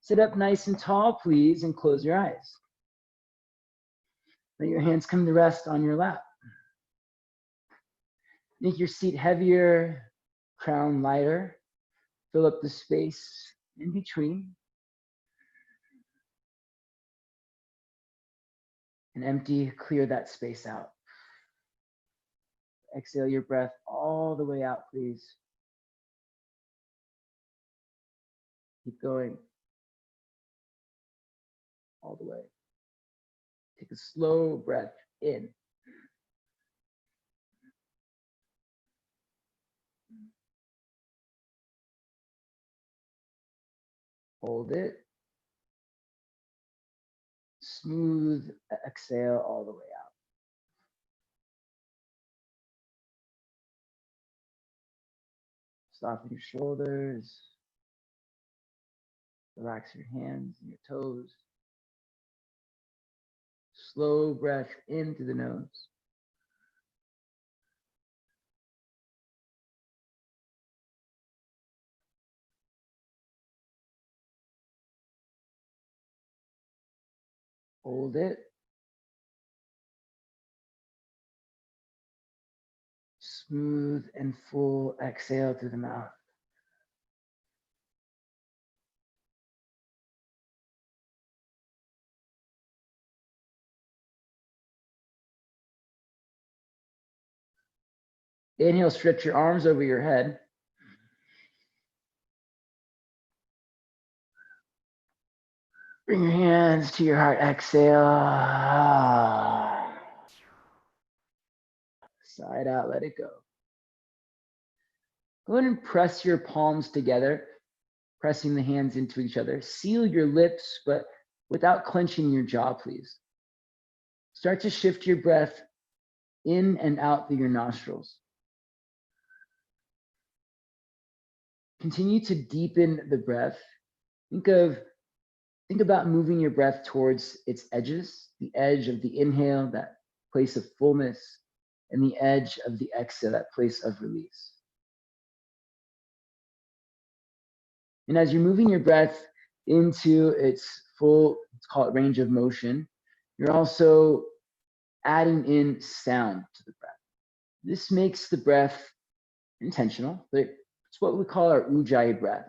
Sit up nice and tall, please, and close your eyes. Let your hands come to rest on your lap. Make your seat heavier, crown lighter. Fill up the space in between. And empty, clear that space out. Exhale your breath all the way out, please. Keep going. All the way. Take a slow breath in. Hold it. Smooth exhale all the way out. Soften your shoulders. Relax your hands and your toes. Slow breath in through the nose. Hold it. Smooth and full exhale through the mouth. Inhale, stretch your arms over your head. Bring your hands to your heart, exhale. Side out, let it go. Go ahead and press your palms together, pressing the hands into each other. Seal your lips, but without clenching your jaw, please. Start to shift your breath in and out through your nostrils. Continue to deepen the breath. Think about moving your breath towards its edges, the edge of the inhale, that place of fullness, and the edge of the exhale, that place of release. And as you're moving your breath into its full, let's call it range of motion, you're also adding in sound to the breath. This makes the breath intentional, but it's what we call our ujjayi breath.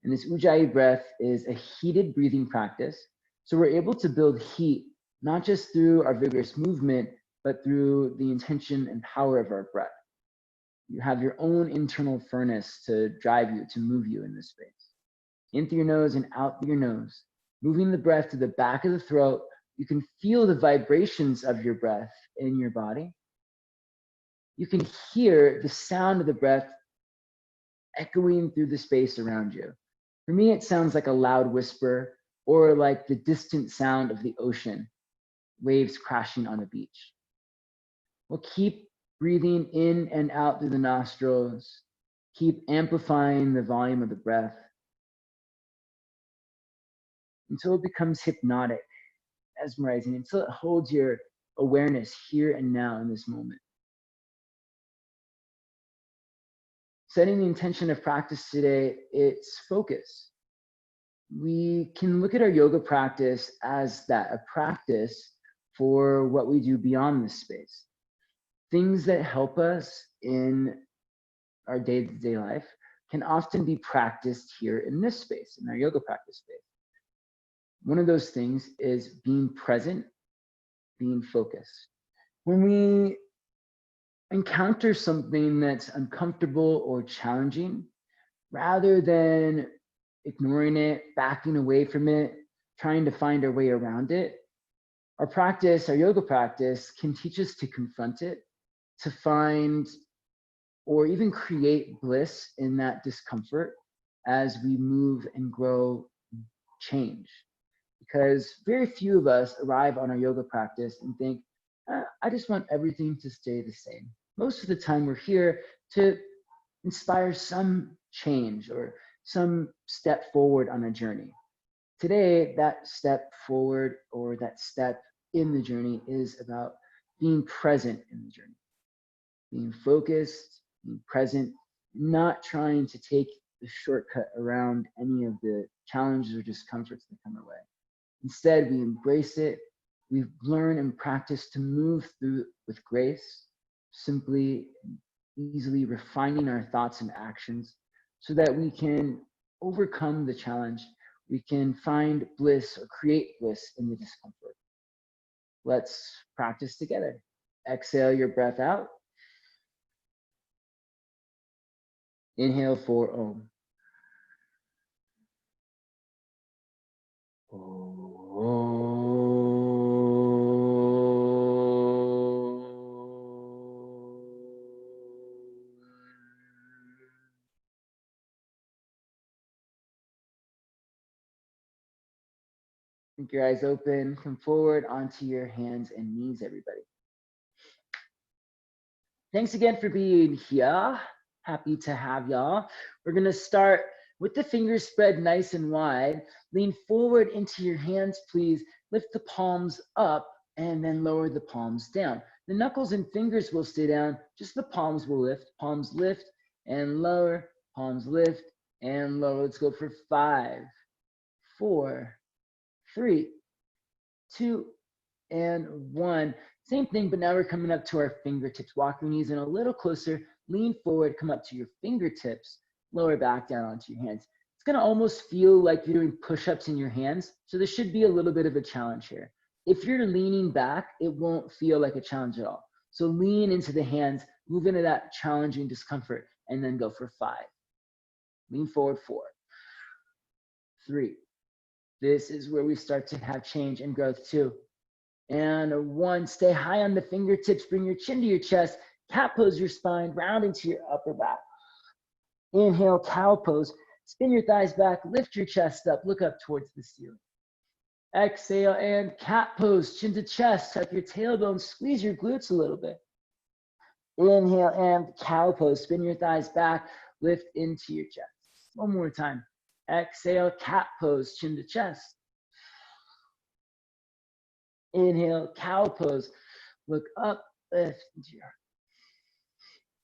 And this ujjayi breath is a heated breathing practice. So we're able to build heat, not just through our vigorous movement, but through the intention and power of our breath. You have your own internal furnace to drive you, to move you in this space. In through your nose and out through your nose. Moving the breath to the back of the throat, you can feel the vibrations of your breath in your body. You can hear the sound of the breath echoing through the space around you. For me, it sounds like a loud whisper or like the distant sound of the ocean, waves crashing on the beach. We'll keep breathing in and out through the nostrils. Keep amplifying the volume of the breath until it becomes hypnotic, mesmerizing, until it holds your awareness here and now in this moment. Setting the intention of practice today, it's focus. We can look at our yoga practice as that, a practice for what we do beyond this space. Things that help us in our day-to-day life can often be practiced here in this space, in our yoga practice space. One of those things is being present, being focused. When we encounter something that's uncomfortable or challenging, rather than ignoring it, backing away from it, trying to find our way around it, our practice, our yoga practice, can teach us to confront it, to find or even create bliss in that discomfort as we move and grow, change. Because very few of us arrive on our yoga practice and think, I just want everything to stay the same. Most of the time we're here to inspire some change or some step forward on a journey. Today, that step forward or that step in the journey is about being present in the journey, being focused, being present, not trying to take the shortcut around any of the challenges or discomforts that come our way. Instead, we embrace it. We learn and practice to move through with grace, simply easily refining our thoughts and actions so that we can overcome the challenge. We can find bliss or create bliss in the discomfort. Let's practice together. Exhale your breath out. Inhale for Om. Keep your eyes open, come forward onto your hands and knees, everybody. Thanks again for being here. Happy to have y'all. We're gonna start with the fingers spread nice and wide. Lean forward into your hands, please. Lift the palms up and then lower the palms down. The knuckles and fingers will stay down, just the palms will lift. Palms lift and lower, palms lift and lower. Let's go for 5, 4, 3, 2, and 1. Same thing, but now we're coming up to our fingertips. Walk your knees in a little closer, lean forward, come up to your fingertips, lower back down onto your hands. It's gonna almost feel like you're doing push-ups in your hands, so there should be a little bit of a challenge here. If you're leaning back, it won't feel like a challenge at all. So lean into the hands, move into that challenging discomfort, and then go for 5. Lean forward, 4, 3. This is where we start to have change and growth too. And 1, stay high on the fingertips, bring your chin to your chest, cat pose your spine, round into your upper back. Inhale, cow pose, spin your thighs back, lift your chest up, look up towards the ceiling. Exhale and cat pose, chin to chest, tuck your tailbone, squeeze your glutes a little bit. Inhale and cow pose, spin your thighs back, lift into your chest. One more time. Exhale, cat pose, chin to chest. Inhale, cow pose. Look up, lift into your heart.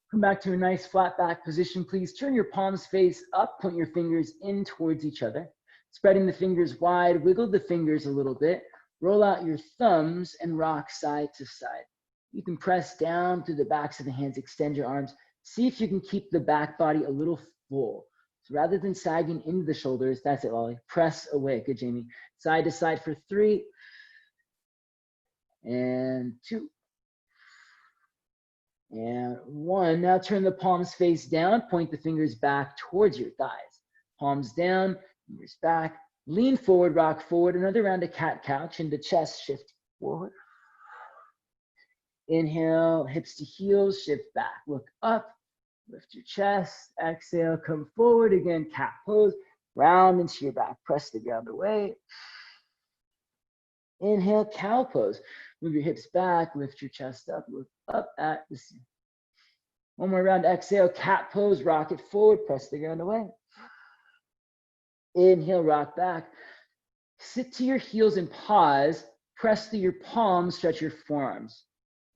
Come back to a nice flat back position, please. Turn your palms face up, point your fingers in towards each other. Spreading the fingers wide, wiggle the fingers a little bit. Roll out your thumbs and rock side to side. You can press down through the backs of the hands, extend your arms. See if you can keep the back body a little full. So rather than sagging into the shoulders, that's it, Lolly. Press away. Good, Jamie. Side to side for 3. And 2. And 1. Now turn the palms face down. Point the fingers back towards your thighs. Palms down, fingers back. Lean forward, rock forward. Another round of cat-cow, chin to chest, shift forward. Inhale, hips to heels, shift back. Look up, lift your chest. Exhale, come forward again, cat pose. Round into your back, press the ground away. Inhale, cow pose. Move your hips back, lift your chest up, look up at the ceiling. One more round, exhale, cat pose, rock it forward, press the ground away. Inhale, rock back. Sit to your heels and pause, press through your palms, stretch your forearms.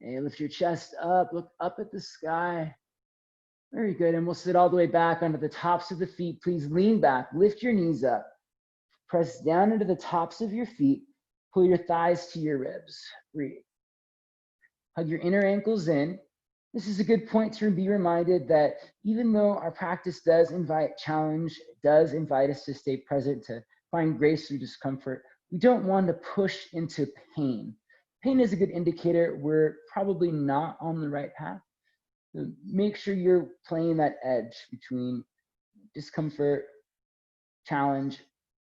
And lift your chest up, look up at the sky. Very good, and we'll sit all the way back onto the tops of the feet. Please lean back, lift your knees up. Press down into the tops of your feet. Pull your thighs to your ribs. Breathe. Hug your inner ankles in. This is a good point to be reminded that even though our practice does invite challenge, does invite us to stay present, to find grace through discomfort, we don't want to push into pain. Pain is a good indicator we're probably not on the right path. So make sure you're playing that edge between discomfort, challenge,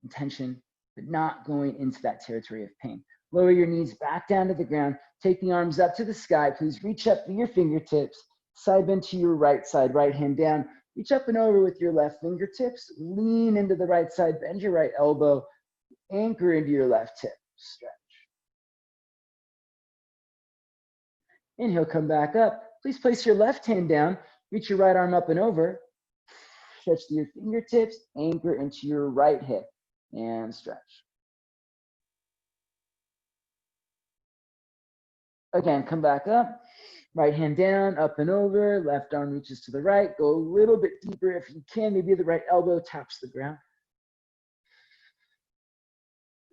and tension, but not going into that territory of pain. Lower your knees back down to the ground. Take the arms up to the sky. Please reach up through your fingertips. Side bend to your right side, right hand down. Reach up and over with your left fingertips. Lean into the right side. Bend your right elbow. Anchor into your left hip. Stretch. Inhale, come back up. Please place your left hand down. Reach your right arm up and over. Stretch to your fingertips. Anchor into your right hip. And stretch. Again, come back up. Right hand down, up and over, left arm reaches to the right. Go a little bit deeper if you can. Maybe the right elbow taps the ground.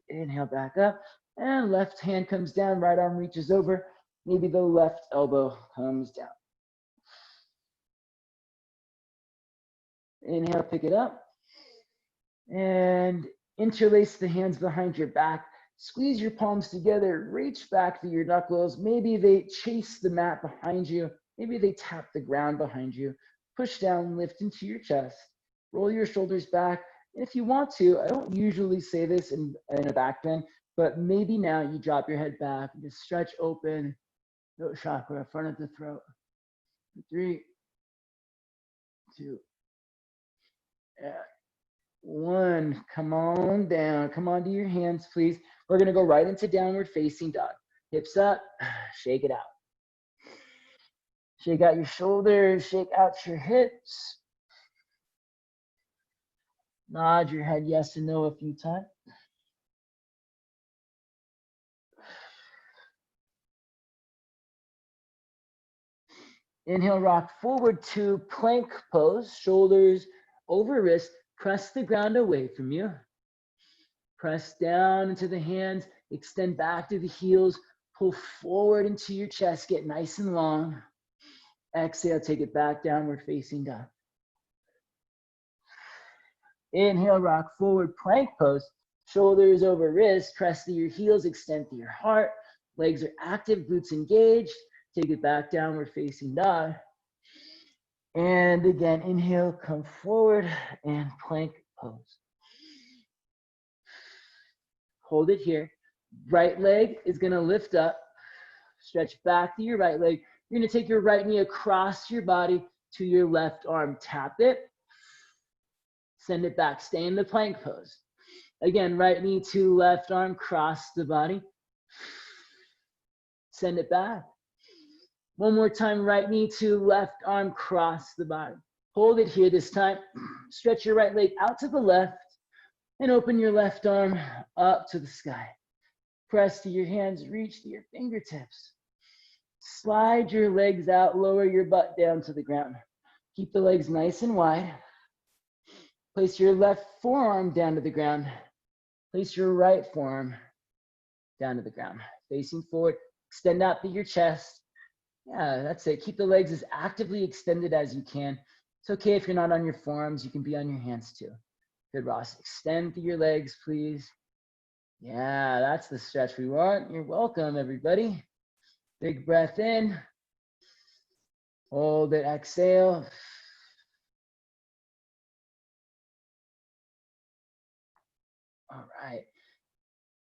Inhale back up, and left hand comes down, right arm reaches over. Maybe the left elbow comes down. Inhale, pick it up. And interlace the hands behind your back. Squeeze your palms together, reach back to your knuckles. Maybe they chase the mat behind you. Maybe they tap the ground behind you. Push down, lift into your chest. Roll your shoulders back. And if you want to, I don't usually say this in a back bend, but maybe now you drop your head back, just stretch open, throat chakra, front of the throat. 3, 2, and 1. Come on down. Come onto your hands, please. We're going to go right into downward facing dog. Hips up, shake it out. Shake out your shoulders, shake out your hips. Nod your head yes and no a few times. Inhale, rock forward to plank pose, shoulders over wrist. Press the ground away from you. Press down into the hands, extend back to the heels, pull forward into your chest, get nice and long. Exhale, take it back, downward facing dog. Inhale, rock forward, plank pose, shoulders over wrist, press to your heels, extend to your heart. Legs are active, glutes engaged. Take it back, downward facing dog. And again, inhale, come forward and plank pose. Hold it here. Right leg is gonna lift up. Stretch back to your right leg. You're gonna take your right knee across your body to your left arm. Tap it. Send it back. Stay in the plank pose. Again, right knee to left arm, cross the body. Send it back. One more time, right knee to left arm, cross the body. Hold it here this time. Stretch your right leg out to the left and open your left arm up to the sky. Press to your hands, reach to your fingertips. Slide your legs out, lower your butt down to the ground. Keep the legs nice and wide. Place your left forearm down to the ground. Place your right forearm down to the ground. Facing forward, extend out to your chest. Yeah, that's it. Keep the legs as actively extended as you can. It's okay if you're not on your forearms. You can be on your hands too. Good, Ross. Extend through your legs, please. Yeah, that's the stretch we want. You're welcome, everybody. Big breath in. Hold it, exhale. All right.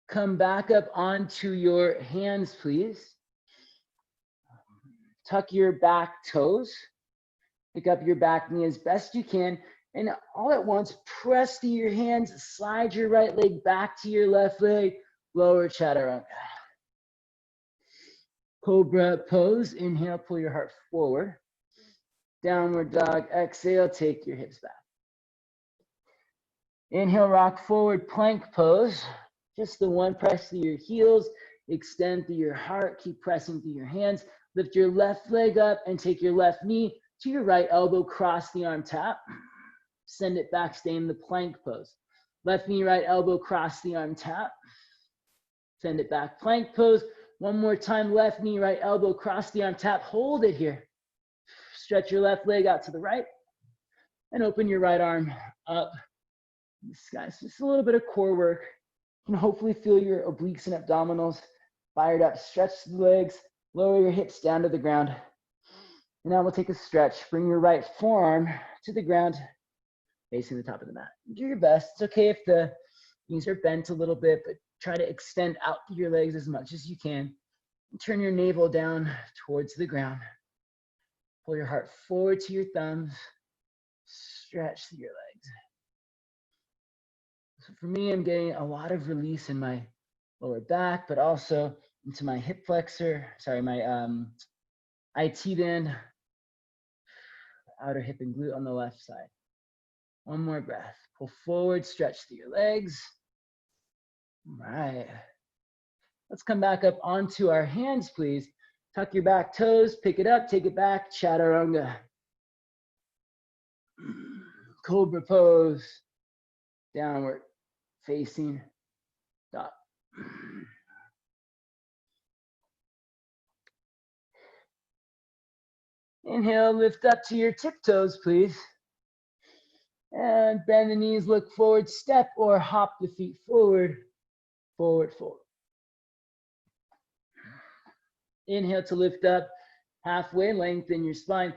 Come back up onto your hands, please. Tuck your back toes. Pick up your back knee as best you can. And all at once, press to your hands. Slide your right leg back to your left leg. Lower chaturanga. Cobra pose. Inhale, pull your heart forward. Downward dog. Exhale, take your hips back. Inhale, rock forward, plank pose. Just the one, press through your heels. Extend through your heart. Keep pressing through your hands. Lift your left leg up and take your left knee to your right elbow. Cross the arm tap. Send it back, stay in the plank pose. Left knee, right elbow, cross the arm tap. Send it back, plank pose. One more time, left knee, right elbow, cross the arm tap. Hold it here. Stretch your left leg out to the right and open your right arm up. This guy's just a little bit of core work. You can hopefully feel your obliques and abdominals fired up. Stretch the legs, lower your hips down to the ground. And now we'll take a stretch. Bring your right forearm to the ground, facing the top of the mat. Do your best. It's okay if the knees are bent a little bit, but try to extend out through your legs as much as you can. And turn your navel down towards the ground. Pull your heart forward to your thumbs. Stretch through your legs. So for me, I'm getting a lot of release in my lower back, but also into my hip flexor, my IT band, outer hip and glute on the left side. One more breath. Pull forward, stretch through your legs. All right. Let's come back up onto our hands, please. Tuck your back toes, pick it up, take it back, chaturanga. Cobra pose, downward facing dog. Inhale, lift up to your tiptoes, please. And bend the knees, look forward, step or hop the feet forward, forward, forward. Inhale to lift up, halfway, lengthen your spine.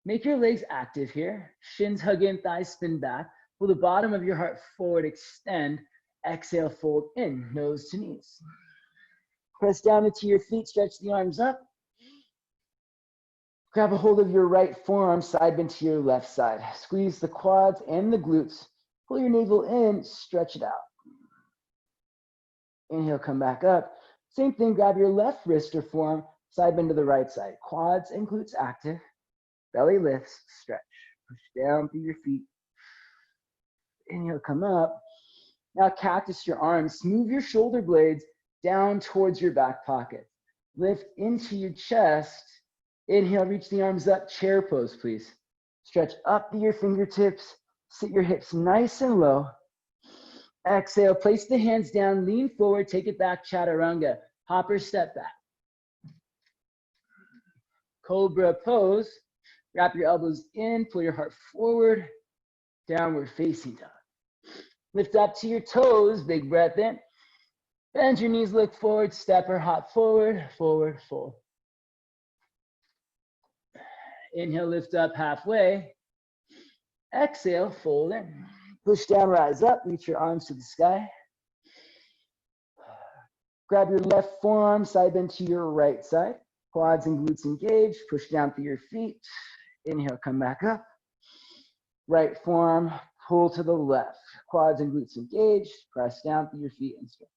Make your legs active here. Shins hug in, thighs spin back. Pull the bottom of your heart forward, extend. Exhale, fold in, nose to knees. Press down into your feet, stretch the arms up. Grab a hold of your right forearm, side bend to your left side. Squeeze the quads and the glutes. Pull your navel in, stretch it out. Inhale, come back up. Same thing, grab your left wrist or forearm, side bend to the right side. Quads and glutes active. Belly lifts, stretch. Push down through your feet. Inhale, come up. Now cactus your arms. Move your shoulder blades down towards your back pocket. Lift into your chest. Inhale, reach the arms up, chair pose, please. Stretch up to your fingertips, sit your hips nice and low. Exhale, place the hands down, lean forward, take it back, chaturanga. Hopper step back. Cobra pose. Wrap your elbows in, pull your heart forward, downward facing dog. Lift up to your toes, big breath in. Bend your knees, look forward, step or hop forward, forward, fold. Inhale, lift up halfway. Exhale, fold in. Push down, rise up, reach your arms to the sky. Grab your left forearm, side bend to your right side. Quads and glutes engaged. Push down through your feet. Inhale, come back up. Right forearm, pull to the left. Quads and glutes engaged. Press down through your feet and stretch.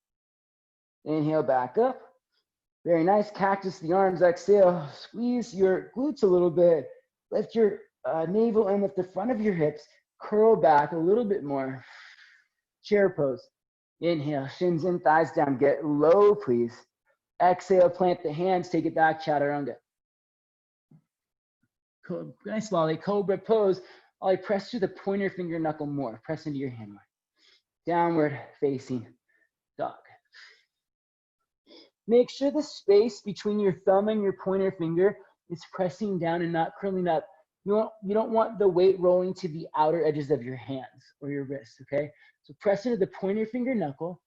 Inhale, back up. Very nice. Cactus the arms. Exhale. Squeeze your glutes a little bit. Lift your navel in with the front of your hips. Curl back a little bit more. Chair pose. Inhale. Shins in, thighs down. Get low, please. Exhale. Plant the hands. Take it back. Chaturanga. Nice, Lolly. Cobra pose. Ollie, press through the pointer finger knuckle more. Press into your hand more. Downward facing dog. Make sure the space between your thumb and your pointer finger is pressing down and not curling up. You don't want the weight rolling to the outer edges of your hands or your wrists, okay? So press into the pointer finger knuckle.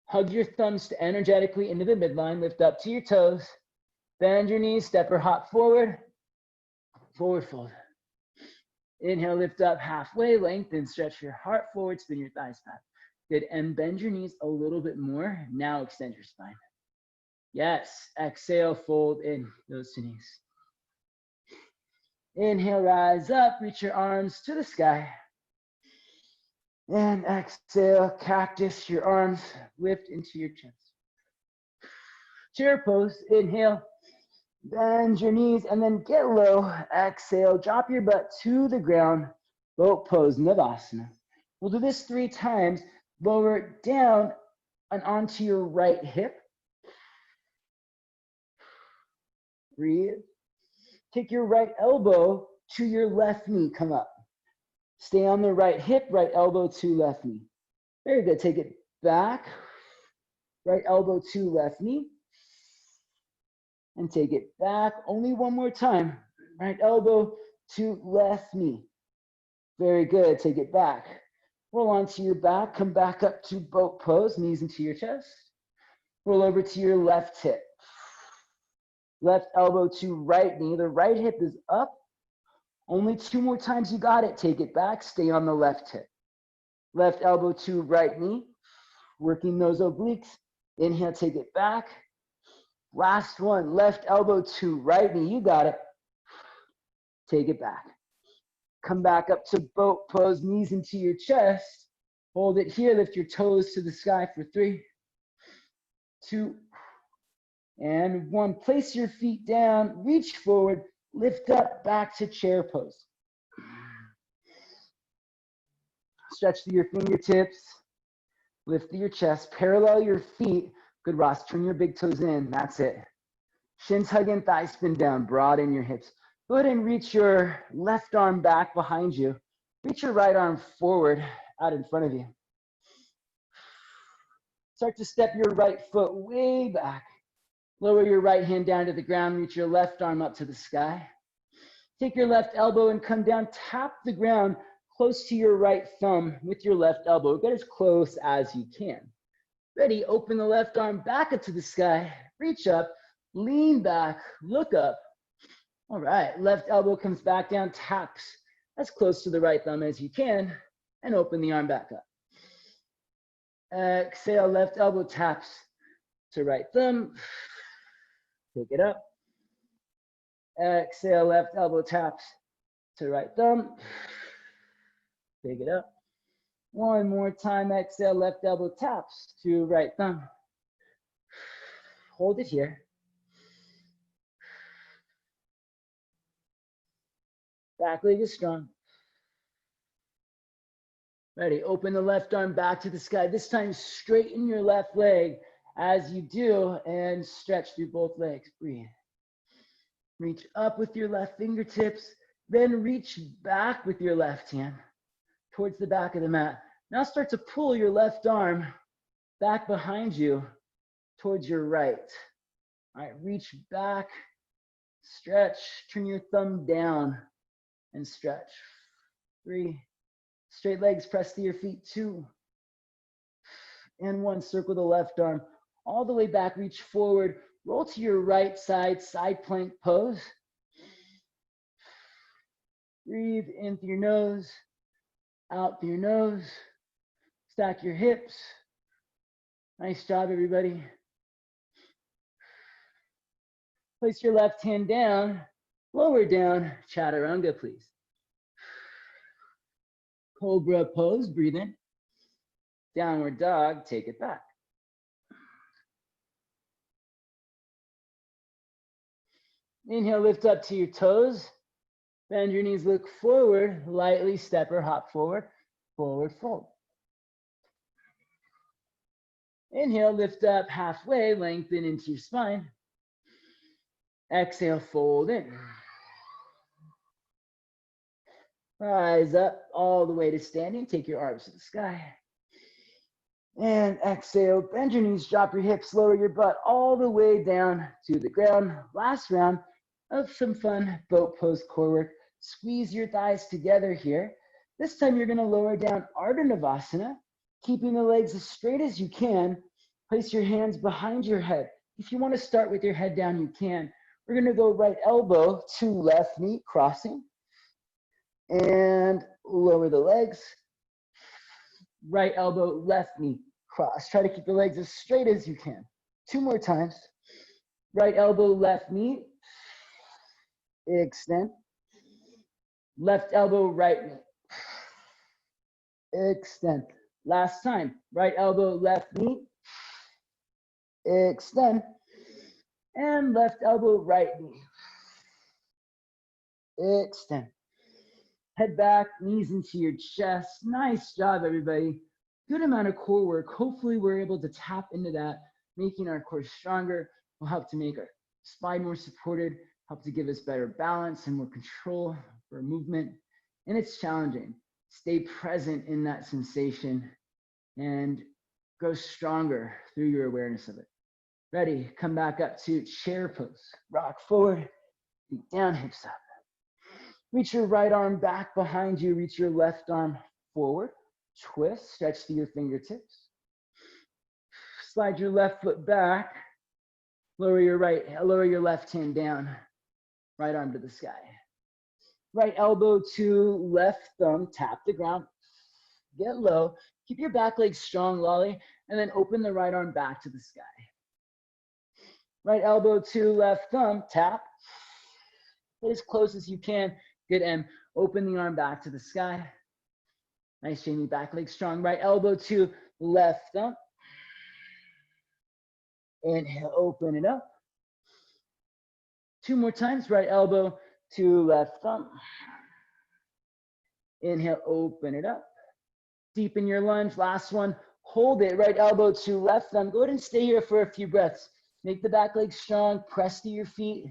Hug your thumbs energetically into the midline. Lift up to your toes. Bend your knees, step or hop forward. Forward fold. Inhale, lift up halfway, lengthen, stretch your heart forward, spin your thighs back. Good, and bend your knees a little bit more. Now extend your spine. Yes, exhale, fold in, nose to knees. Inhale, rise up, reach your arms to the sky. And exhale, cactus your arms, lift into your chest. Chair pose, inhale, bend your knees and then get low. Exhale, drop your butt to the ground, boat pose, Navasana. We'll do this 3 times. Lower down and onto your right hip. Breathe. Take your right elbow to your left knee. Come up. Stay on the right hip, right elbow to left knee. Very good. Take it back. Right elbow to left knee. And take it back. Only one more time. Right elbow to left knee. Very good. Take it back. Roll onto your back. Come back up to boat pose. Knees into your chest. Roll over to your left hip. Left elbow to right knee. The right hip is up. Only 2 more times. You got it. Take it back. Stay on the left hip. Left elbow to right knee. Working those obliques. Inhale, take it back. Last one. Left elbow to right knee. You got it. Take it back. Come back up to boat pose. Knees into your chest. Hold it here. Lift your toes to the sky for 3, 2, and 1. Place your feet down, reach forward, lift up, back to chair pose. Stretch through your fingertips, lift through your chest, parallel your feet. Good, Ross, turn your big toes in, that's it. Shins hug in, thighs spin down, broaden your hips. Go ahead and reach your left arm back behind you. Reach your right arm forward out in front of you. Start to step your right foot way back. Lower your right hand down to the ground. Reach your left arm up to the sky. Take your left elbow and come down. Tap the ground close to your right thumb with your left elbow. Get as close as you can. Ready? Open the left arm back up to the sky. Reach up, lean back, look up. All right, left elbow comes back down, taps as close to the right thumb as you can, and open the arm back up. Exhale, left elbow taps to right thumb. Pick it up. Exhale, left elbow taps to right thumb. Pick it up. One more time. Exhale, left elbow taps to right thumb. Hold it here. Back leg is strong. Ready, open the left arm back to the sky. This time, straighten your left leg as you do and stretch through both legs. Breathe. Reach up with your left fingertips, then reach back with your left hand towards the back of the mat. Now start to pull your left arm back behind you towards your right. All right, reach back, stretch, turn your thumb down and stretch. 3. Straight legs press to your feet. 2. And 1. Circle the left arm all the way back, reach forward, roll to your right side, side plank pose. Breathe in through your nose, out through your nose. Stack your hips. Nice job, everybody. Place your left hand down, lower down, chaturanga, please. Cobra pose, breathe in. Downward dog, take it back. Inhale, lift up to your toes. Bend your knees, look forward, lightly step or hop forward, forward fold. Inhale, lift up halfway, lengthen into your spine. Exhale, fold in. Rise up all the way to standing. Take your arms to the sky. And exhale, bend your knees, drop your hips, lower your butt all the way down to the ground. Last round of some fun boat pose core work. Squeeze your thighs together here. This time you're going to lower down Ardha Navasana, keeping the legs as straight as you can. Place your hands behind your head. If you want to start with your head down, you can. We're going to go right elbow to left knee, crossing. And lower the legs. Right elbow, left knee, cross. Try to keep the legs as straight as you can. 2 more times. Right elbow, left knee. Extend. Left elbow, right knee. Extend. Last time. Right elbow, left knee. Extend. And left elbow, right knee. Extend. Head back, knees into your chest. Nice job, everybody. Good amount of core work. Hopefully we're able to tap into that, making our core stronger. Will help to make our spine more supported, help to give us better balance and more control for movement. And it's challenging. Stay present in that sensation and grow stronger through your awareness of it. Ready, come back up to chair pose. Rock forward, feet down, hips up. Reach your right arm back behind you. Reach your left arm forward. Twist, stretch to your fingertips. Slide your left foot back. Lower your left hand down. Right arm to the sky. Right elbow to left thumb. Tap the ground. Get low. Keep your back leg strong, lolly. And then open the right arm back to the sky. Right elbow to left thumb. Tap. Get as close as you can. Good, M. Open the arm back to the sky. Nice, Jamie. Back leg strong. Right elbow to left thumb. Inhale, open it up. 2 more times. Right elbow to left thumb. Inhale, open it up. Deepen your lunge. Last one. Hold it. Right elbow to left thumb. Go ahead and stay here for a few breaths. Make the back leg strong, press to your feet.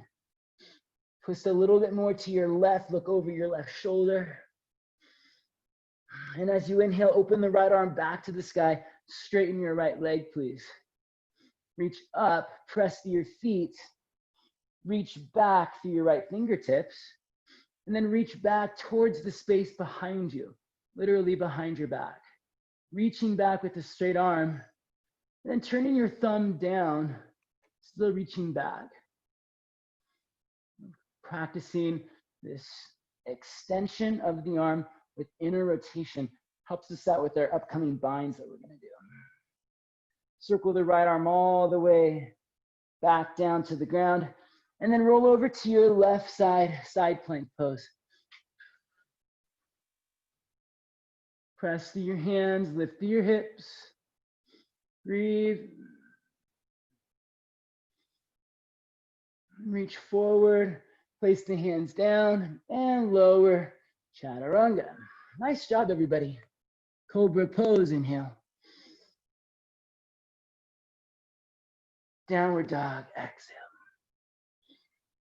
Twist a little bit more to your left, look over your left shoulder. And as you inhale, open the right arm back to the sky, straighten your right leg, please. Reach up, press to your feet, reach back through your right fingertips, and then reach back towards the space behind you, literally behind your back. Reaching back with a straight arm, and then turning your thumb down, still reaching back. Practicing this extension of the arm with inner rotation helps us out with our upcoming binds that we're going to do. Circle the right arm all the way back down to the ground, and then roll over to your left side, side plank pose. Press through your hands, lift through your hips, breathe. Reach forward, place the hands down, and lower, chaturanga. Nice job, everybody. Cobra pose, inhale. Downward dog, exhale.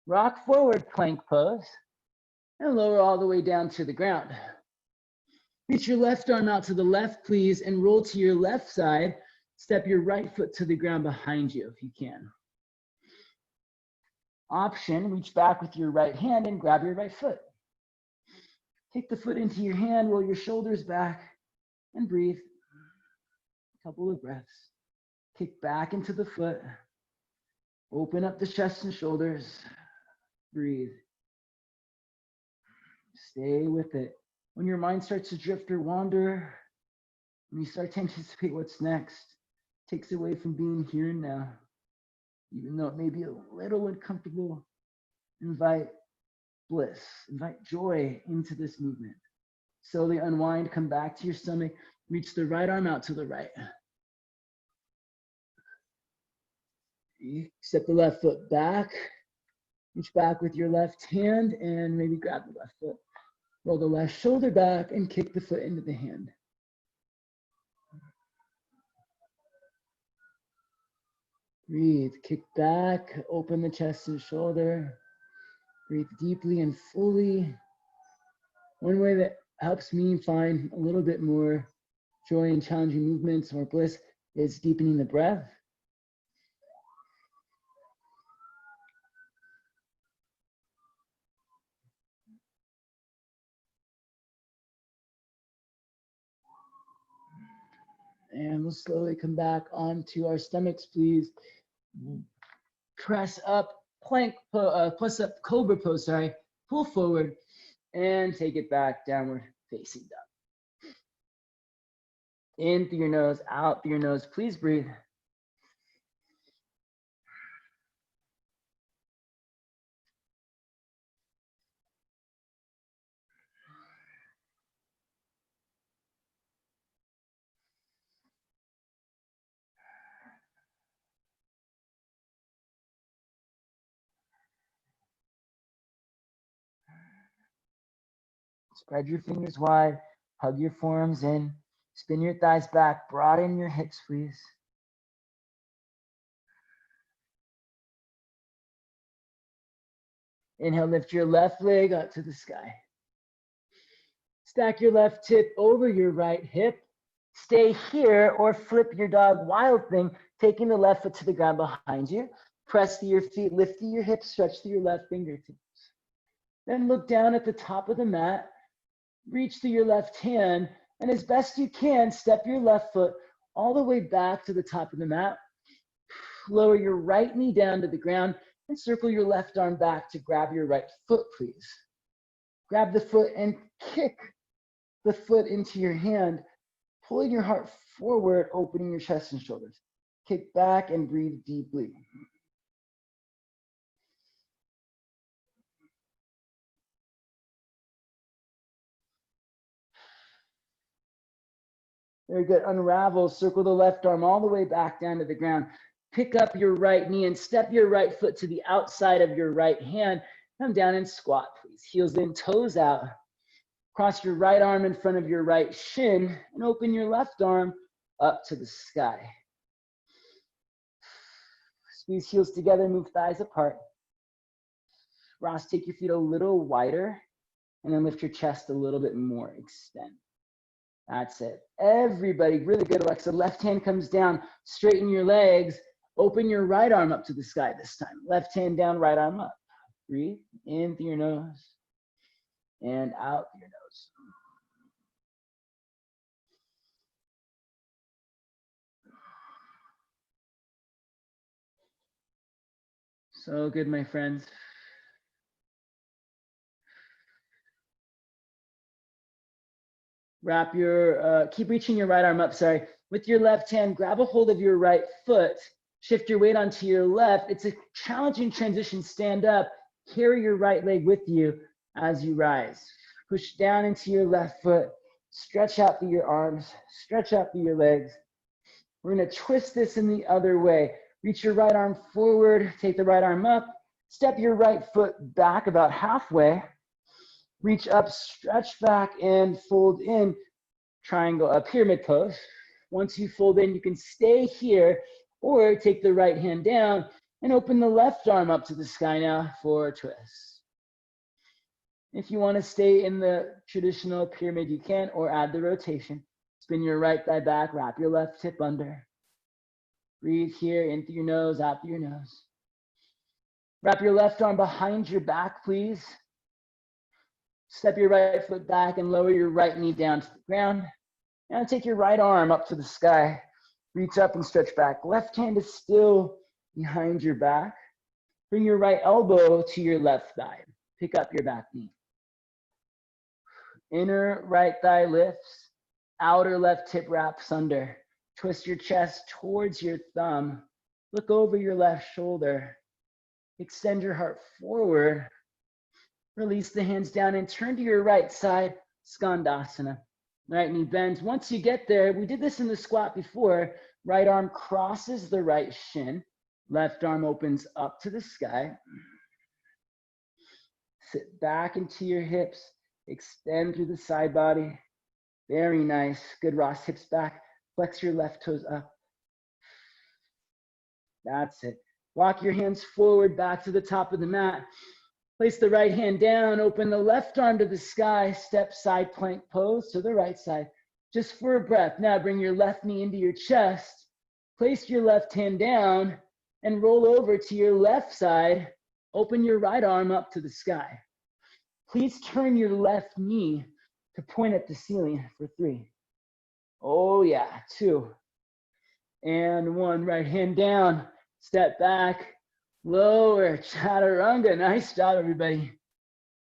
Rock forward, plank pose, and lower all the way down to the ground. Reach your left arm out to the left, please, and roll to your left side. Step your right foot to the ground behind you if you can. Option, reach back with your right hand and grab your right foot. Take the foot into your hand, roll your shoulders back, and breathe. A couple of breaths. Kick back into the foot. Open up the chest and shoulders. Breathe. Stay with it. When your mind starts to drift or wander, when you start to anticipate what's next, it takes away from being here and now. Even though it may be a little uncomfortable, invite bliss, invite joy into this movement. Slowly unwind, come back to your stomach, reach the right arm out to the right. Step the left foot back, reach back with your left hand and maybe grab the left foot. Roll the left shoulder back and kick the foot into the hand. Breathe, kick back, open the chest and shoulder. Breathe deeply and fully. One way that helps me find a little bit more joy in challenging movements or bliss is deepening the breath. And we'll slowly come back onto our stomachs, please. Press up, plank, press up, cobra pose, sorry. Pull forward and take it back, downward facing dog. In through your nose, out through your nose. Please breathe. Spread your fingers wide, hug your forearms in, spin your thighs back, broaden your hips, please. Inhale, lift your left leg up to the sky. Stack your left hip over your right hip. Stay here or flip your dog wild thing, taking the left foot to the ground behind you. Press through your feet, lift through your hips, stretch through your left fingertips. Then look down at the top of the mat, reach through your left hand, and as best you can, step your left foot all the way back to the top of the mat. Lower your right knee down to the ground and circle your left arm back to grab your right foot, please. Grab the foot and kick the foot into your hand, pulling your heart forward, opening your chest and shoulders. Kick back and breathe deeply. Very good. Unravel, circle the left arm all the way back down to the ground. Pick up your right knee and step your right foot to the outside of your right hand. Come down and squat, please. Heels in, toes out. Cross your right arm in front of your right shin and open your left arm up to the sky. Squeeze heels together, move thighs apart. Ross, take your feet a little wider and then lift your chest a little bit more, extend. That's it. Everybody, really good, Alexa. Left hand comes down, straighten your legs, open your right arm up to the sky this time. Left hand down, right arm up. Breathe in through your nose and out through your nose. So good, my friends. Wrap your, keep reaching your right arm up, sorry. With your left hand, grab a hold of your right foot. Shift your weight onto your left. It's a challenging transition. Stand up. Carry your right leg with you as you rise. Push down into your left foot. Stretch out through your arms. Stretch out through your legs. We're going to twist this in the other way. Reach your right arm forward. Take the right arm up. Step your right foot back about halfway. Reach up, stretch back, and fold in. Triangle, pyramid pose. Once you fold in, you can stay here or take the right hand down and open the left arm up to the sky now for a twist. If you want to stay in the traditional pyramid, you can, or add the rotation. Spin your right thigh back, wrap your left hip under. Breathe here, in through your nose, out through your nose. Wrap your left arm behind your back, please. Step your right foot back and lower your right knee down to the ground. Now take your right arm up to the sky. Reach up and stretch back. Left hand is still behind your back. Bring your right elbow to your left thigh. Pick up your back knee. Inner right thigh lifts. Outer left hip wraps under. Twist your chest towards your thumb. Look over your left shoulder. Extend your heart forward. Release the hands down and turn to your right side, Skandasana. Right knee bends. Once you get there, we did this in the squat before. Right arm crosses the right shin. Left arm opens up to the sky. Sit back into your hips. Extend through the side body. Very nice. Good, Ross. Hips back. Flex your left toes up. That's it. Walk your hands forward back to the top of the mat. Place the right hand down, open the left arm to the sky, step side plank pose to the right side. Just for a breath. Now bring your left knee into your chest, place your left hand down, and roll over to your left side. Open your right arm up to the sky. Please turn your left knee to point at the ceiling for 3. Oh yeah, 2. And 1, right hand down, step back. Lower, chaturanga. Nice job, everybody.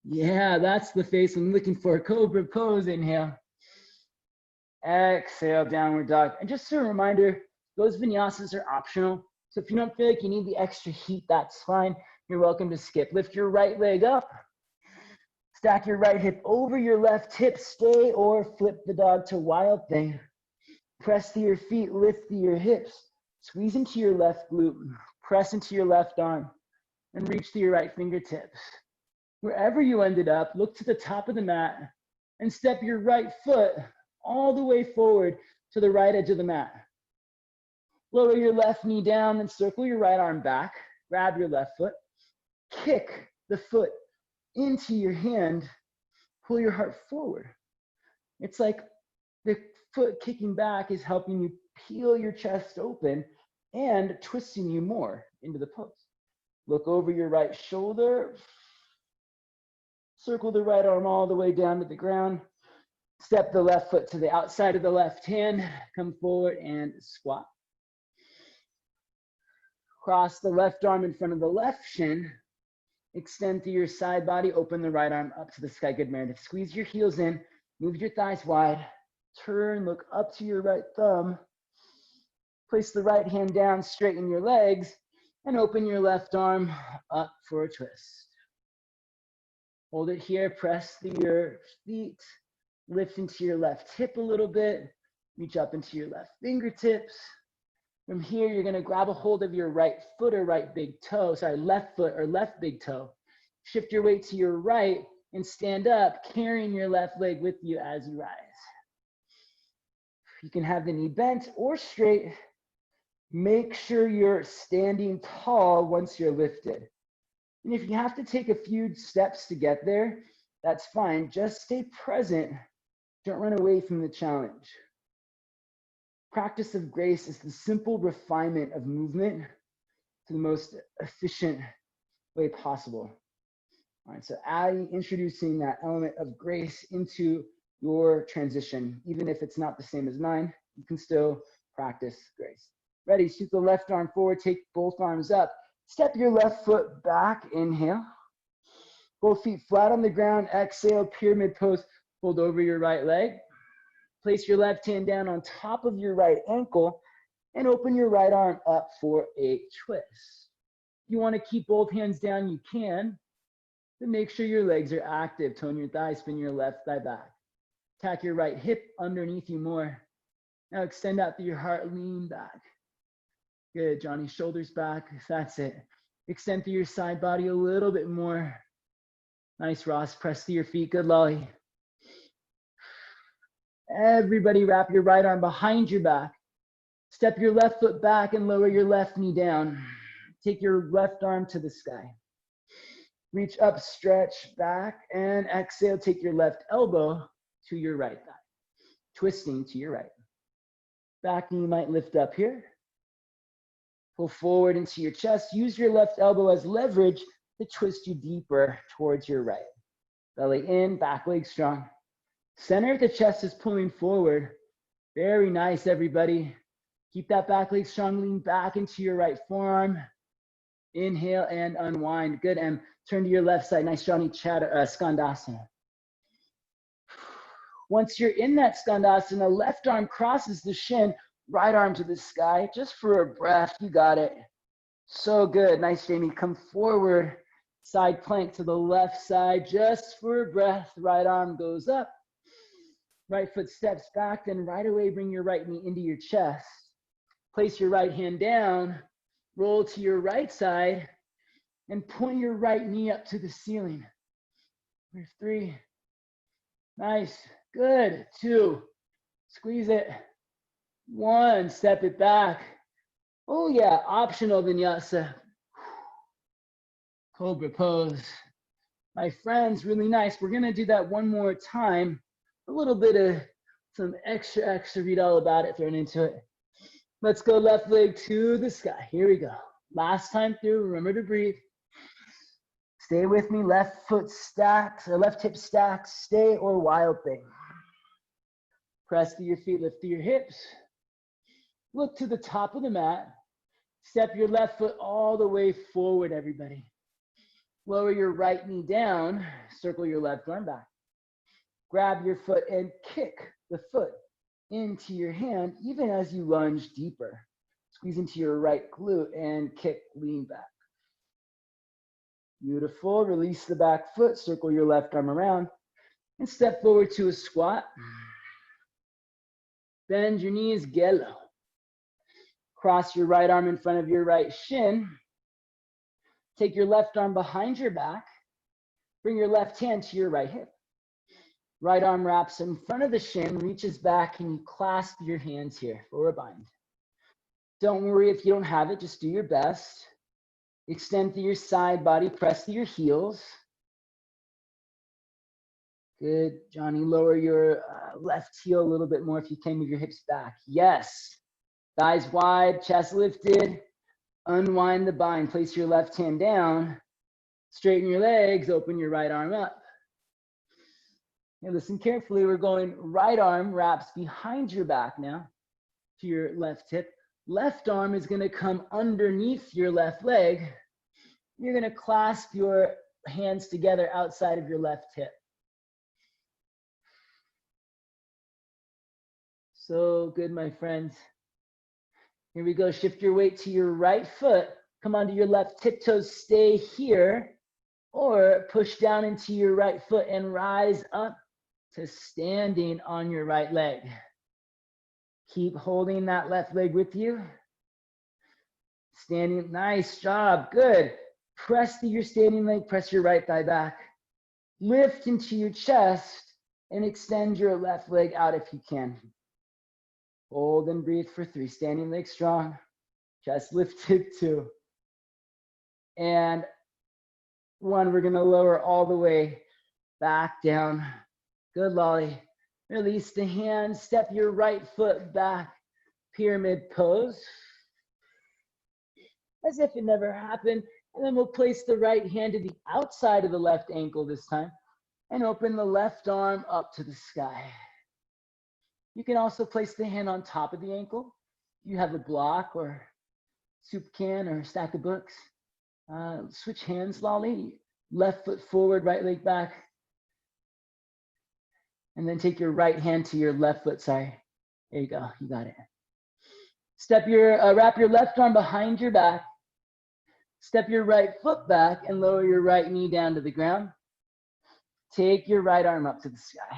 Yeah, that's the face I'm looking for. Cobra pose, inhale. Exhale, downward dog. And just a reminder, those vinyasas are optional. So if you don't feel like you need the extra heat, that's fine. You're welcome to skip. Lift your right leg up. Stack your right hip over your left hip. Stay or flip the dog to wild thing. Press through your feet, lift through your hips. Squeeze into your left glute. Press into your left arm and reach to your right fingertips. Wherever you ended up, look to the top of the mat and step your right foot all the way forward to the right edge of the mat. Lower your left knee down and circle your right arm back. Grab your left foot. Kick the foot into your hand. Pull your heart forward. It's like the foot kicking back is helping you peel your chest open and twisting you more into the pose. Look over your right shoulder. Circle the right arm all the way down to the ground. Step the left foot to the outside of the left hand. Come forward and squat. Cross the left arm in front of the left shin. Extend through your side body. Open the right arm up to the sky. Good, Meredith. Squeeze your heels in. Move your thighs wide. Turn, look up to your right thumb. Place the right hand down, straighten your legs, and open your left arm up for a twist. Hold it here, press through your feet, lift into your left hip a little bit, reach up into your left fingertips. From here, you're gonna grab a hold of your right foot or right big toe, left foot or left big toe. Shift your weight to your right and stand up, carrying your left leg with you as you rise. You can have the knee bent or straight. Make sure you're standing tall once you're lifted. And if you have to take a few steps to get there, that's fine. Just stay present. Don't run away from the challenge. Practice of grace is the simple refinement of movement to the most efficient way possible. All right, so introducing that element of grace into your transition, even if it's not the same as mine, you can still practice grace. Ready, shoot the left arm forward, take both arms up. Step your left foot back, inhale. Both feet flat on the ground, exhale, pyramid pose, fold over your right leg. Place your left hand down on top of your right ankle and open your right arm up for a twist. If you want to keep both hands down, you can. But make sure your legs are active. Tone your thighs, spin your left thigh back. Tack your right hip underneath you more. Now extend out through your heart, lean back. Good, Johnny, shoulders back. That's it. Extend through your side body a little bit more. Nice, Ross. Press through your feet. Good, Lolly. Everybody wrap your right arm behind your back. Step your left foot back and lower your left knee down. Take your left arm to the sky. Reach up, stretch back, and exhale. Take your left elbow to your right thigh, twisting to your right. Back knee might lift up here. Pull forward into your chest. Use your left elbow as leverage to twist you deeper towards your right. Belly in, back leg strong. Center of the chest is pulling forward. Very nice, everybody. Keep that back leg strong. Lean back into your right forearm. Inhale and unwind. Good. And turn to your left side. Nice, Johnny. Skandasana. Once you're in that Skandasana, left arm crosses the shin, right arm to the sky. Just for a breath. You got it. So good. Nice, Jamie. Come forward. Side plank to the left side. Just for a breath. Right arm goes up. Right foot steps back. Then right away, bring your right knee into your chest. Place your right hand down. Roll to your right side and point your right knee up to the ceiling. There's 3. Nice. Good. 2. Squeeze it. 1. Step it back. Oh yeah, optional vinyasa. Cobra pose. My friends, really nice. We're gonna do that one more time. A little bit of some extra, read all about it, thrown into it. Let's go left leg to the sky. Here we go. Last time through, remember to breathe. Stay with me, left foot stacks, or left hip stacks, stay or wild thing. Press through your feet, lift through your hips. Look to the top of the mat. Step your left foot all the way forward, everybody. Lower your right knee down, circle your left arm back. Grab your foot and kick the foot into your hand, even as you lunge deeper. Squeeze into your right glute and kick, lean back. Beautiful. Release the back foot, circle your left arm around, and step forward to a squat. Bend your knees, get low. Cross your right arm in front of your right shin. Take your left arm behind your back. Bring your left hand to your right hip. Right arm wraps in front of the shin, reaches back, and you clasp your hands here for a bind. Don't worry if you don't have it, just do your best. Extend through your side body, press through your heels. Good, Johnny, lower your left heel a little bit more if you can, move your hips back. Yes, thighs wide, chest lifted. Unwind the bind, place your left hand down. Straighten your legs, open your right arm up. Now listen carefully, we're going right arm wraps behind your back now to your left hip. Left arm is gonna come underneath your left leg. You're gonna clasp your hands together outside of your left hip. So good, my friends. Here we go, shift your weight to your right foot. Come onto your left tiptoes, stay here, or push down into your right foot and rise up to standing on your right leg. Keep holding that left leg with you. Standing, nice job, good. Press through your standing leg, press your right thigh back. Lift into your chest and extend your left leg out if you can. Hold and breathe for 3, standing leg strong. Chest lifted, 2. And 1, we're gonna lower all the way back down. Good, Lolly. Release the hands, step your right foot back, pyramid pose. As if it never happened. And then we'll place the right hand to the outside of the left ankle this time and open the left arm up to the sky. You can also place the hand on top of the ankle. You have a block or soup can or a stack of books. Switch hands, Lolly. Left foot forward, right leg back. And then take your right hand to your left foot, sorry. There you go, you got it. Wrap your left arm behind your back. Step your right foot back and lower your right knee down to the ground. Take your right arm up to the sky.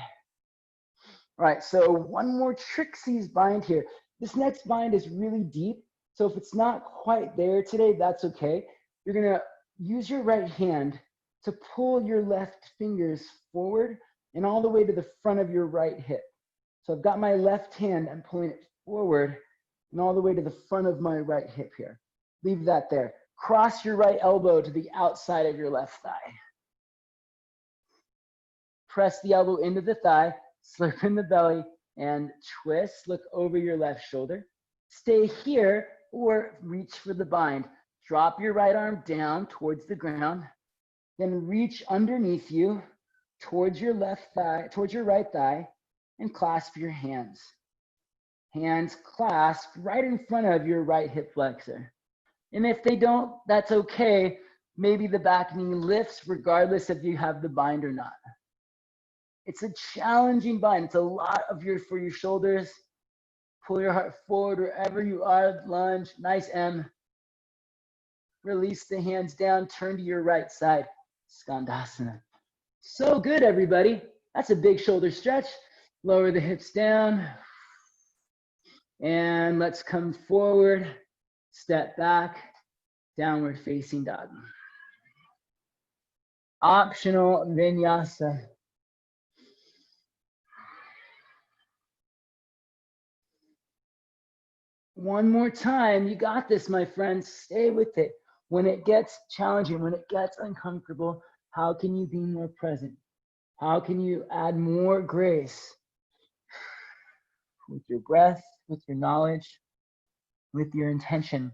All right, so one more Trixie's bind here. This next bind is really deep, so if it's not quite there today, that's okay. You're gonna use your right hand to pull your left fingers forward and all the way to the front of your right hip. So I've got my left hand, I'm pulling it forward and all the way to the front of my right hip here. Leave that there. Cross your right elbow to the outside of your left thigh. Press the elbow into the thigh, slurp in the belly, and twist. Look over your left shoulder. Stay here or reach for the bind. Drop your right arm down towards the ground. Then reach underneath you towards your left thigh, towards your right thigh, and clasp your hands. Hands clasped right in front of your right hip flexor. And if they don't, that's okay. Maybe the back knee lifts regardless if you have the bind or not. It's a challenging bind. It's a lot for your shoulders. Pull your heart forward wherever you are. Lunge, nice M. Release the hands down, turn to your right side. Skandasana. So good, everybody. That's a big shoulder stretch. Lower the hips down. And let's come forward. Step back, downward facing dog. Optional vinyasa. One more time, you got this, my friends. Stay with it. When it gets challenging, when it gets uncomfortable, how can you be more present? How can you add more grace? With your breath, with your knowledge, with your intention.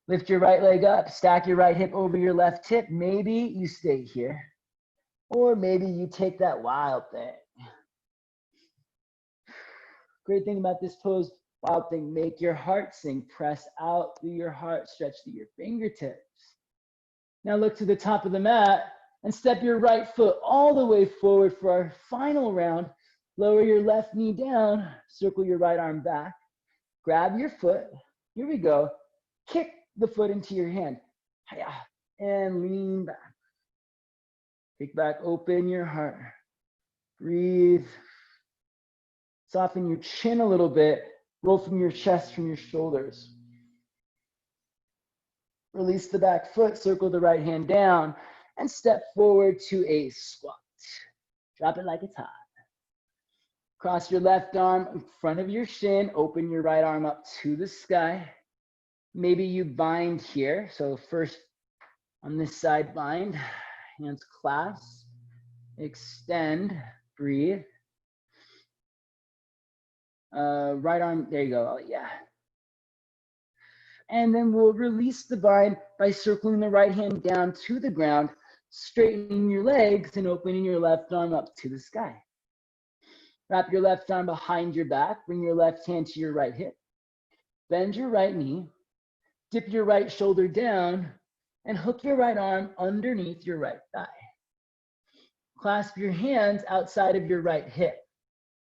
Lift your right leg up, stack your right hip over your left hip. Maybe you stay here, or maybe you take that wild thing. Great thing about this pose, wild thing, make your heart sing. Press out through your heart, stretch through your fingertips. Now look to the top of the mat and step your right foot all the way forward for our final round. Lower your left knee down, circle your right arm back. Grab your foot, here we go. Kick the foot into your hand, and lean back. Kick back, open your heart. Breathe. Soften your chin a little bit. Roll from your chest, from your shoulders. Release the back foot, circle the right hand down, and step forward to a squat. Drop it like it's hot. Cross your left arm in front of your shin, open your right arm up to the sky. Maybe you bind here. So first on this side, bind, hands clasp, extend, breathe. Right arm, there you go, yeah. And then we'll release the bind by circling the right hand down to the ground, straightening your legs and opening your left arm up to the sky. Wrap your left arm behind your back, bring your left hand to your right hip. Bend your right knee, dip your right shoulder down, and hook your right arm underneath your right thigh. Clasp your hands outside of your right hip.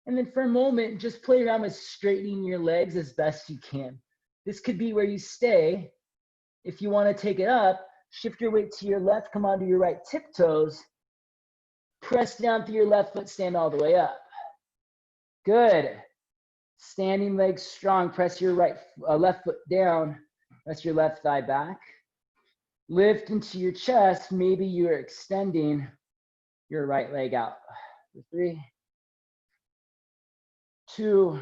And then for a moment, just play around with straightening your legs as best you can. This could be where you stay. If you want to take it up, shift your weight to your left, come onto your right tiptoes, press down through your left foot, stand all the way up. Good. Standing legs strong, press your left foot down, press your left thigh back. Lift into your chest, maybe you're extending your right leg out. 3, 2,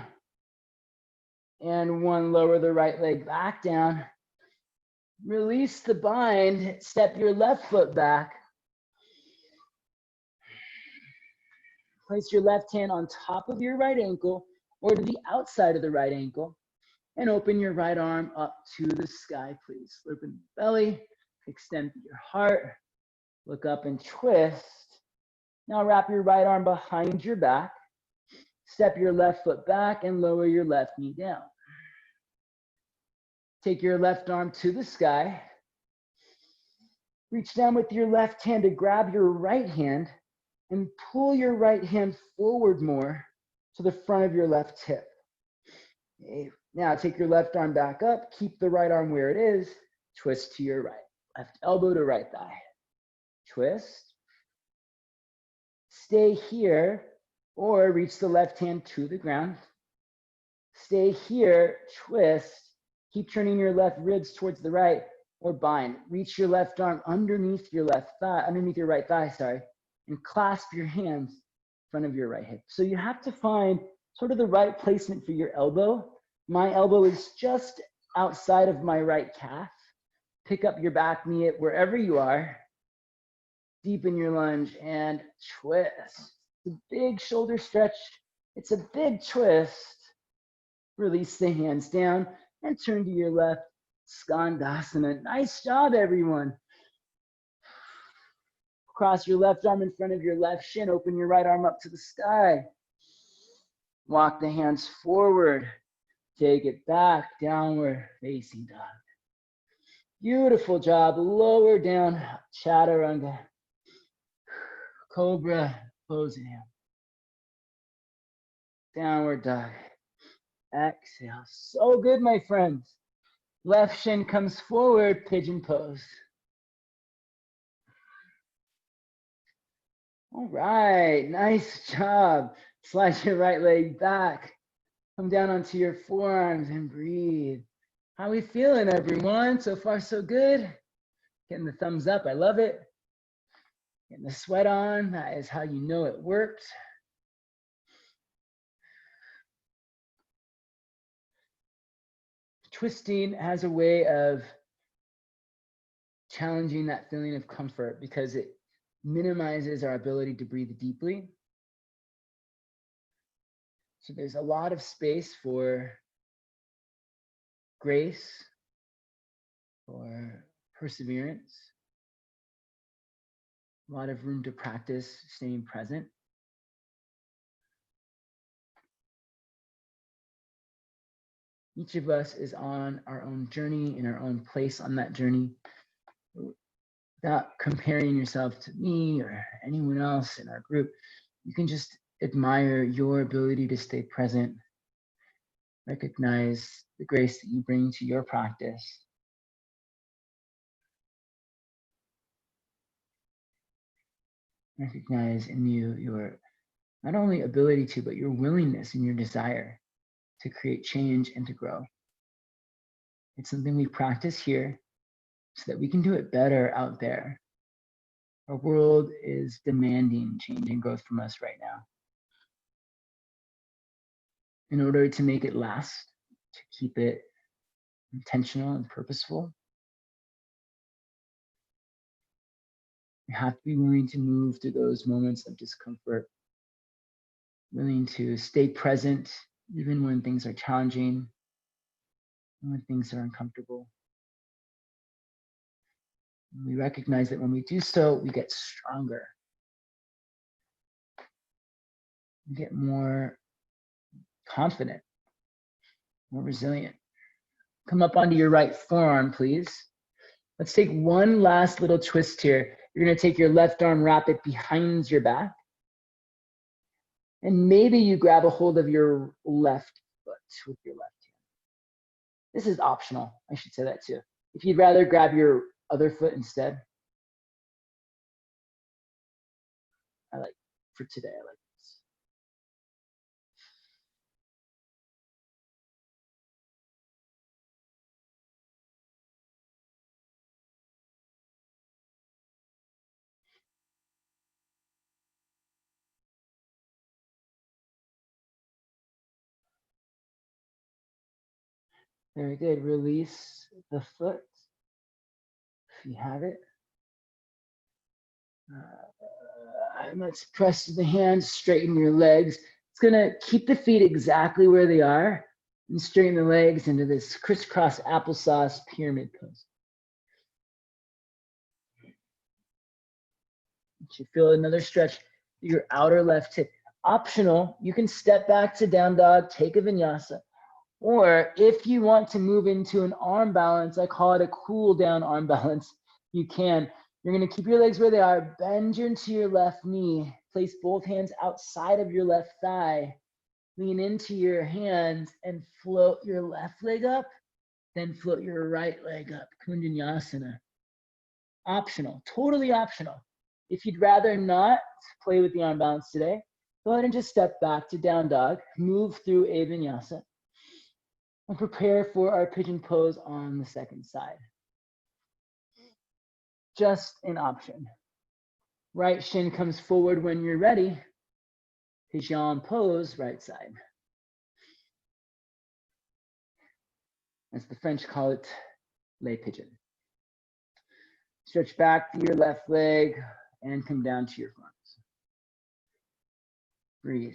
and 1. Lower the right leg back down. Release the bind, step your left foot back. Place your left hand on top of your right ankle or to the outside of the right ankle and open your right arm up to the sky, please. Open the belly, extend your heart, look up and twist. Now wrap your right arm behind your back. Step your left foot back and lower your left knee down. Take your left arm to the sky. Reach down with your left hand to grab your right hand and pull your right hand forward more to the front of your left hip. Okay. Now take your left arm back up, keep the right arm where it is, twist to your right. Left elbow to right thigh. Twist. Stay here or reach the left hand to the ground. Stay here, twist. Keep turning your left ribs towards the right or bind. Reach your left arm underneath your left thigh, underneath your right thigh, sorry, and clasp your hands in front of your right hip. So you have to find sort of the right placement for your elbow. My elbow is just outside of my right calf. Pick up your back knee at wherever you are. Deepen your lunge and twist. It's a big shoulder stretch. It's a big twist. Release the hands down and turn to your left. Skandasana. Nice job, everyone. Cross your left arm in front of your left shin. Open your right arm up to the sky. Walk the hands forward. Take it back, downward facing dog. Beautiful job. Lower down, chaturanga. Cobra, pose inhale. Downward dog. Exhale. So good, my friends. Left shin comes forward, pigeon pose. All right, nice job. Slide your right leg back. Come down onto your forearms and breathe. How we feeling, everyone? So far, so good. Getting the thumbs up, I love it. Getting the sweat on, that is how you know it worked. Twisting has a way of challenging that feeling of comfort because it minimizes our ability to breathe deeply. So there's a lot of space for grace, for perseverance, a lot of room to practice staying present. Each of us is on our own journey, in our own place on that journey. Without comparing yourself to me or anyone else in our group, you can just admire your ability to stay present, recognize the grace that you bring to your practice. Recognize in you your not only ability to, but your willingness and your desire to create change and to grow. It's something we practice here so that we can do it better out there. Our world is demanding change and growth from us right now. In order to make it last, to keep it intentional and purposeful, you have to be willing to move through those moments of discomfort, willing to stay present even when things are challenging, when things are uncomfortable. We recognize that when we do so, we get stronger. We get more confident, more resilient. Come up onto your right forearm, please. Let's take one last little twist here. You're going to take your left arm, wrap it behind your back. And maybe you grab a hold of your left foot with your left hand. This is optional. I should say that too. If you'd rather grab your other foot instead, for today, I like this. Very good. Release the foot. if you have it. And let's press the hands, straighten your legs. It's gonna keep the feet exactly where they are and straighten the legs into this crisscross applesauce pyramid pose. You should feel another stretch through your outer left hip. Optional, you can step back to down dog, take a vinyasa. Or if you want to move into an arm balance, I call it a cool down arm balance, you can. You're gonna keep your legs where they are, bend into your left knee, place both hands outside of your left thigh, lean into your hands and float your left leg up, then float your right leg up, Kundanyasana. Optional, totally optional. If you'd rather not play with the arm balance today, go ahead and just step back to down dog, move through a vinyasa, and prepare for our pigeon pose on the second side. Just an option. Right shin comes forward when you're ready. Pigeon pose, right side. As the French call it, lay pigeon. Stretch back to your left leg and come down to your front. Breathe.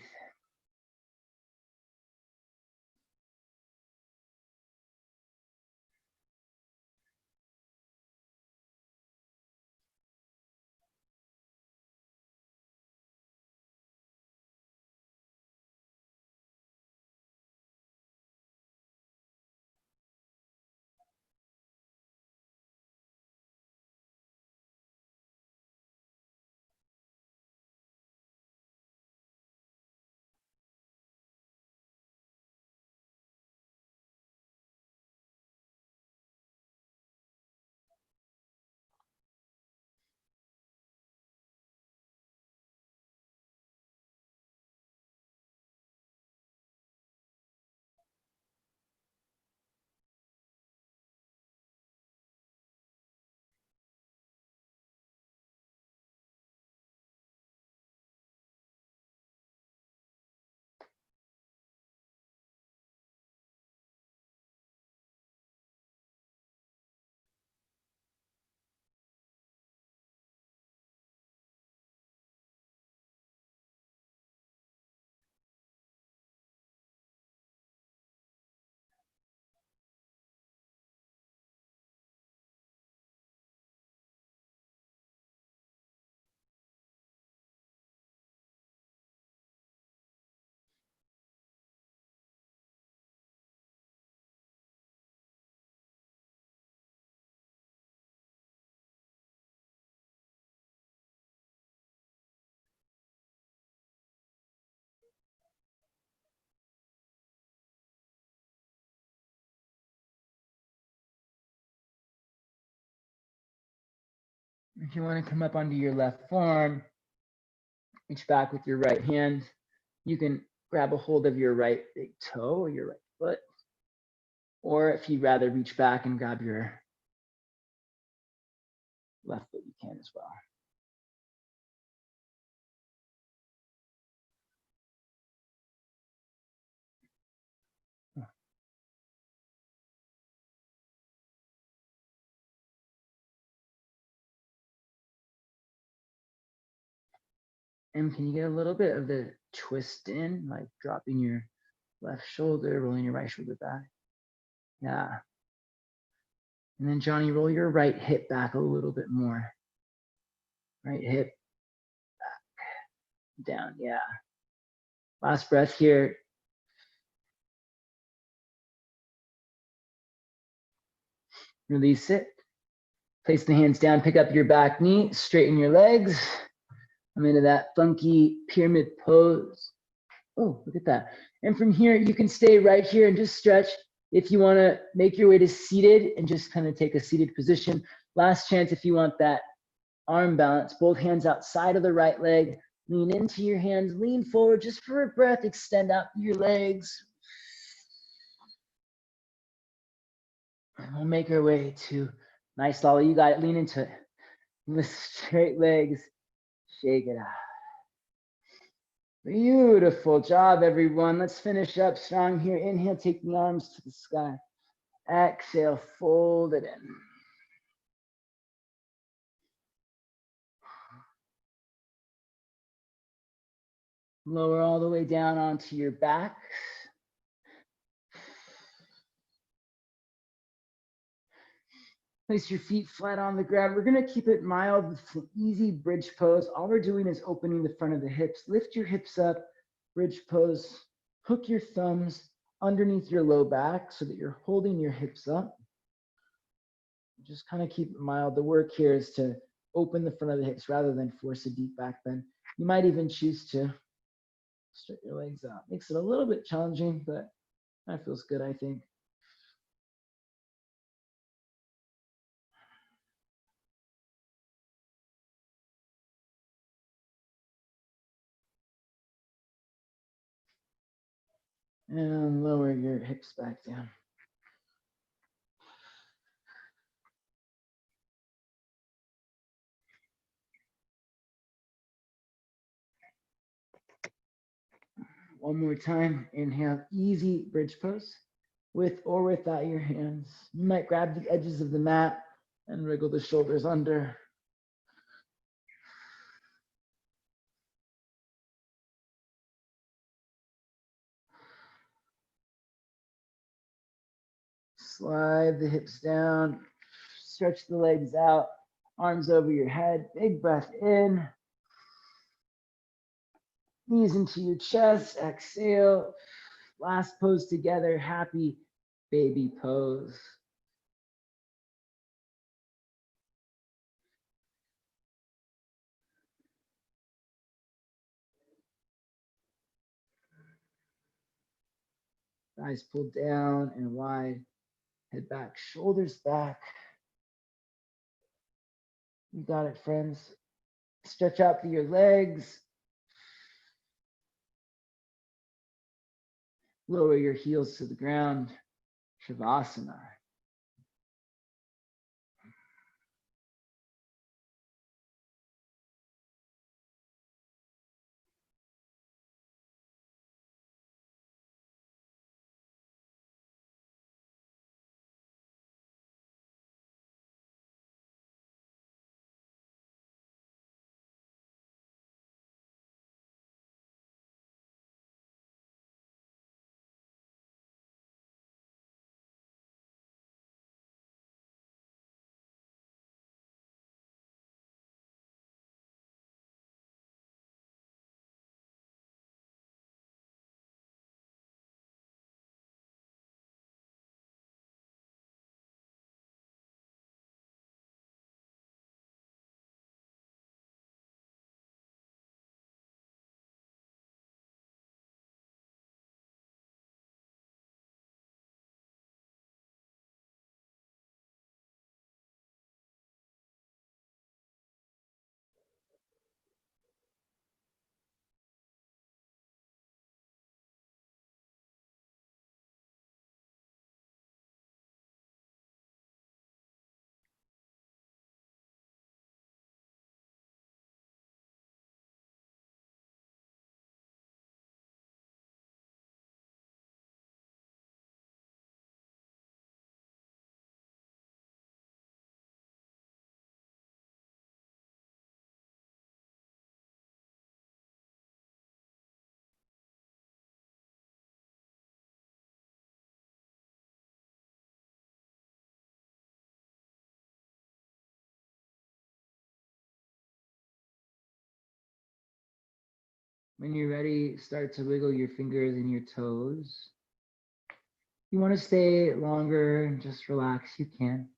If you want to come up onto your left forearm, reach back with your right hand. You can grab a hold of your right big toe or your right foot. Or if you'd rather reach back and grab your left foot, you can as well. And can you get a little bit of the twist in, like dropping your left shoulder, rolling your right shoulder back? Yeah. And then Johnny, roll your right hip back a little bit more. Right hip back, down, yeah. Last breath here. Release it. Place the hands down, pick up your back knee, straighten your legs. I'm into that funky pyramid pose. Oh, look at that. And from here, you can stay right here and just stretch. If you want to make your way to seated and just kind of take a seated position. Last chance if you want that arm balance. Both hands outside of the right leg. Lean into your hands, lean forward just for a breath. Extend out your legs. And we'll make our way to nice lolly. You got it. Lean into it. Lift straight legs. Shake it out. Beautiful job, everyone. Let's finish up strong here. Inhale, take the arms to the sky. Exhale, fold it in. Lower all the way down onto your back. Place your feet flat on the ground. We're gonna keep it mild. It's an easy bridge pose. All we're doing is opening the front of the hips. Lift your hips up, bridge pose. Hook your thumbs underneath your low back so that you're holding your hips up. Just kind of keep it mild. The work here is to open the front of the hips rather than force a deep back bend. You might even choose to stretch your legs out. Makes it a little bit challenging, but that feels good, I think. And lower your hips back down. One more time. Inhale, easy bridge pose with or without your hands. You might grab the edges of the mat and wriggle the shoulders under. Slide the hips down, stretch the legs out, arms over your head, big breath in. Knees into your chest, exhale. Last pose together, happy baby pose. Thighs pulled down and wide, head back, shoulders back. You got it, friends. Stretch out through your legs. Lower your heels to the ground, Shavasana. When you're ready, start to wiggle your fingers and your toes. If you want to stay longer and just relax, you can.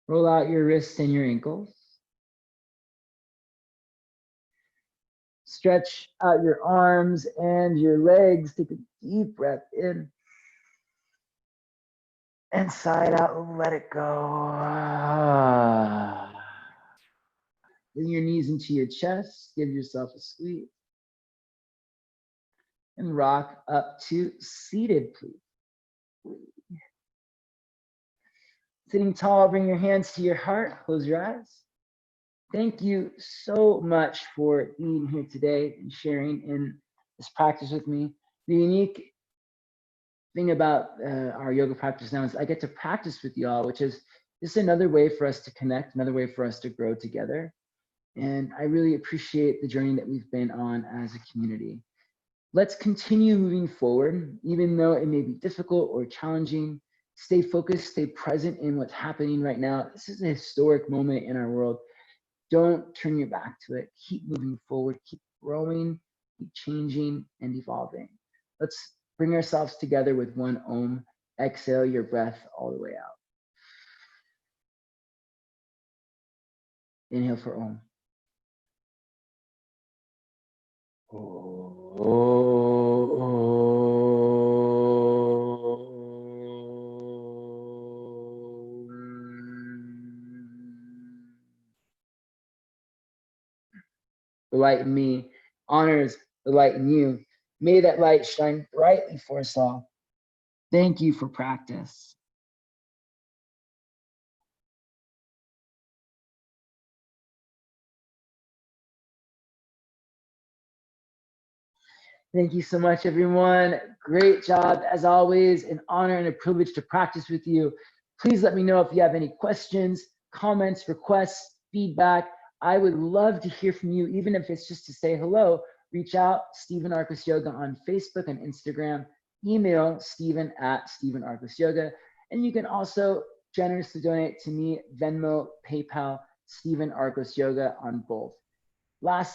Roll out your wrists and your ankles. Stretch out your arms and your legs. Take a deep breath in. And sigh it out, let it go. Bring your knees into your chest. Give yourself a squeeze. And rock up to seated, please. Sitting tall, bring your hands to your heart. Close your eyes. Thank you so much for being here today and sharing in this practice with me. The unique thing about our yoga practice now is I get to practice with y'all, which is just another way for us to connect, another way for us to grow together. And I really appreciate the journey that we've been on as a community. Let's continue moving forward, even though it may be difficult or challenging. Stay focused, stay present in what's happening right now. This is a historic moment in our world. Don't turn your back to it. Keep moving forward, keep growing, keep changing and evolving. Let's bring ourselves together with one Om. Exhale your breath all the way out. Inhale for Om. The light in me honors the light in you. May that light shine brightly for us all. Thank you for practice. Thank you so much, everyone. Great job. As always, an honor and a privilege to practice with you. Please let me know if you have any questions, comments, requests, feedback. I would love to hear from you, even if it's just to say hello. Reach out, Stephen Arcos Yoga on Facebook and Instagram. Email Stephen@StephenArcosYoga. And you can also generously donate to me, Venmo, PayPal, Stephen Arcos Yoga on both. Last